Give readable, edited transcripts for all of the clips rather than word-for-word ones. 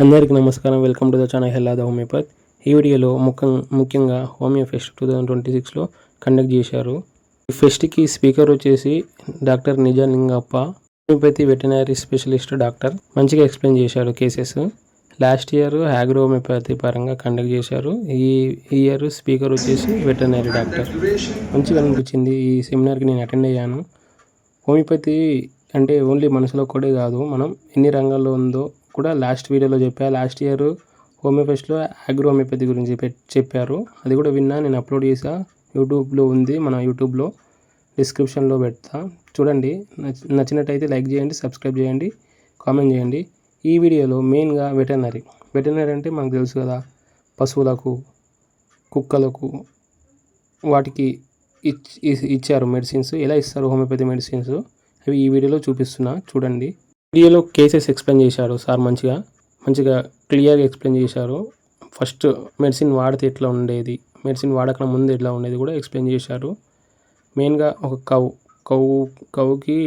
అందరికీ నమస్కారం. Welcome to the channel హెల్లాద హోమియోపతి. ఈ వీడియోలో ముఖ్యంగా హోమియో ఫెస్ట్ 2026లో కండక్ట్ చేశారు. ఈ ఫెస్ట్కి స్పీకర్ వచ్చేసి doctor Nijalingappa, homeopathy veterinary specialist doctor. మంచిగా ఎక్స్ప్లెయిన్ చేశారు cases. Last year agro homeopathy పరంగా కండక్ట్ చేశారు. ఈ ఇయర్ స్పీకర్ వచ్చేసి వెటనరీ డాక్టర్. మంచిగా అనిపించింది. ఈ సెమినార్కి నేను అటెండ్ అయ్యాను. హోమియోపతి అంటే ఓన్లీ మనసులో కూడా కాదు, మనం ఎన్ని రంగాల్లో ఉందో కూడా లాస్ట్ వీడియోలో చెప్పా. లాస్ట్ ఇయర్ హోమియో ఫెస్ట్లో ఆగ్రో హోమియోపతి గురించి చెప్పారు. అది కూడా విన్నా, నేను అప్లోడ్ చేసా. యూట్యూబ్లో ఉంది, మన యూట్యూబ్లో డిస్క్రిప్షన్లో పెడతా, చూడండి. నచ్చినట్టయితే లైక్ చేయండి, సబ్స్క్రైబ్ చేయండి, కామెంట్ చేయండి. ఈ వీడియోలో మెయిన్గా వెటనరీ అంటే మనకు తెలుసు కదా, పశువులకు, కుక్కలకు, వాటికి ఇచ్చారు మెడిసిన్స్. ఎలా ఇస్తారు హోమియోపతి మెడిసిన్స్ అవి ఈ వీడియోలో చూపిస్తున్నా, చూడండి. వీడియోలో కేసెస్ ఎక్స్ప్లెయిన్ చేశారు సార్. మంచిగా క్లియర్గా ఎక్స్ప్లెయిన్ చేశారు. ఫస్ట్ మెడిసిన్ వాడితే ఎట్లా ఉండేది, మెడిసిన్ వాడక ముందు ఎట్లా ఉండేది కూడా ఎక్స్ప్లెయిన్ చేశారు. మెయిన్గా ఒక కవుకి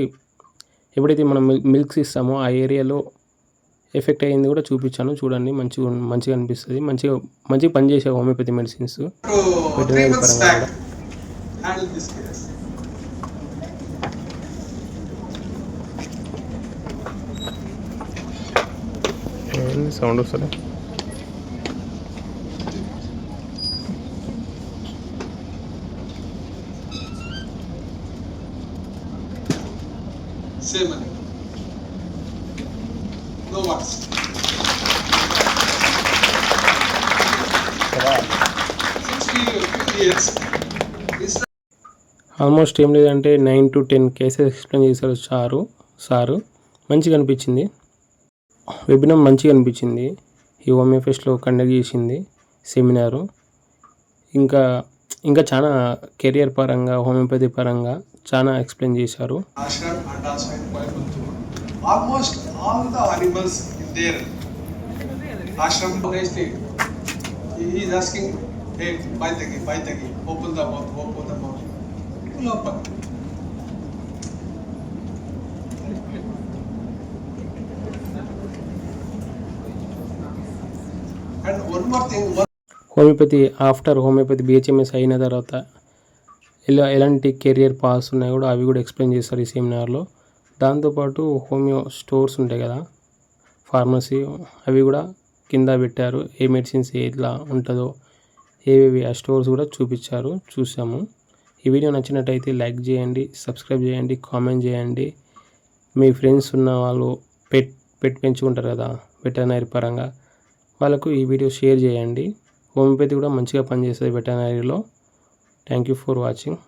ఎప్పుడైతే మనం మిల్క్స్ ఇస్తామో ఆ ఏరియాలో ఎఫెక్ట్ అయ్యింది కూడా చూపించాను, చూడండి. మంచిగా అనిపిస్తుంది. మంచిగా పనిచేసే హోమియోపతి మెడిసిన్స్ వెటనరీ పరంగా కూడా. సౌండ్ వస్తుంది. ఆల్మోస్ట్ ఏం లేదంటే 9 to 10 కేసెస్ ఎక్స్ప్లెయిన్ చేశారు సారు. మంచిగా అనిపించింది. వెబినార్ మంచిగా అనిపించింది. ఈ హోమియో ఫెస్ట్లో కండక్ట్ చేసింది సెమినారు. ఇంకా చాలా కెరియర్ పరంగా, హోమియోపతి పరంగా చాలా ఎక్స్ప్లెయిన్ చేశారు. And one more thing, homeopathy after homeopathy BHMS అయిన తర్వాత ఎలాంటి కెరియర్ పాస్ ఉన్నాయి కూడా అవి కూడా ఎక్స్ప్లెయిన్ చేస్తారు ఈ సెమినార్లో. దాంతోపాటు హోమియో స్టోర్స్ ఉంటాయి కదా, ఫార్మసీ, అవి కూడా కింద పెట్టారు. ఏ మెడిసిన్స్ ఎట్లా ఉంటుందో, ఏవేవి ఆ స్టోర్స్ కూడా చూసాము. ఈ వీడియో నచ్చినట్టయితే లైక్ చేయండి, సబ్స్క్రైబ్ చేయండి, కామెంట్ చేయండి. మీ ఫ్రెండ్స్ ఉన్న వాళ్ళు పెట్ పెంచుకుంటారు కదా వెటర్నరీ పరంగా, వాళ్ళకు ఈ వీడియో షేర్ చేయండి. హోమియోపతి కూడా మంచిగా పనిచేస్తుంది వెటర్నరీలో. Thank you for watching.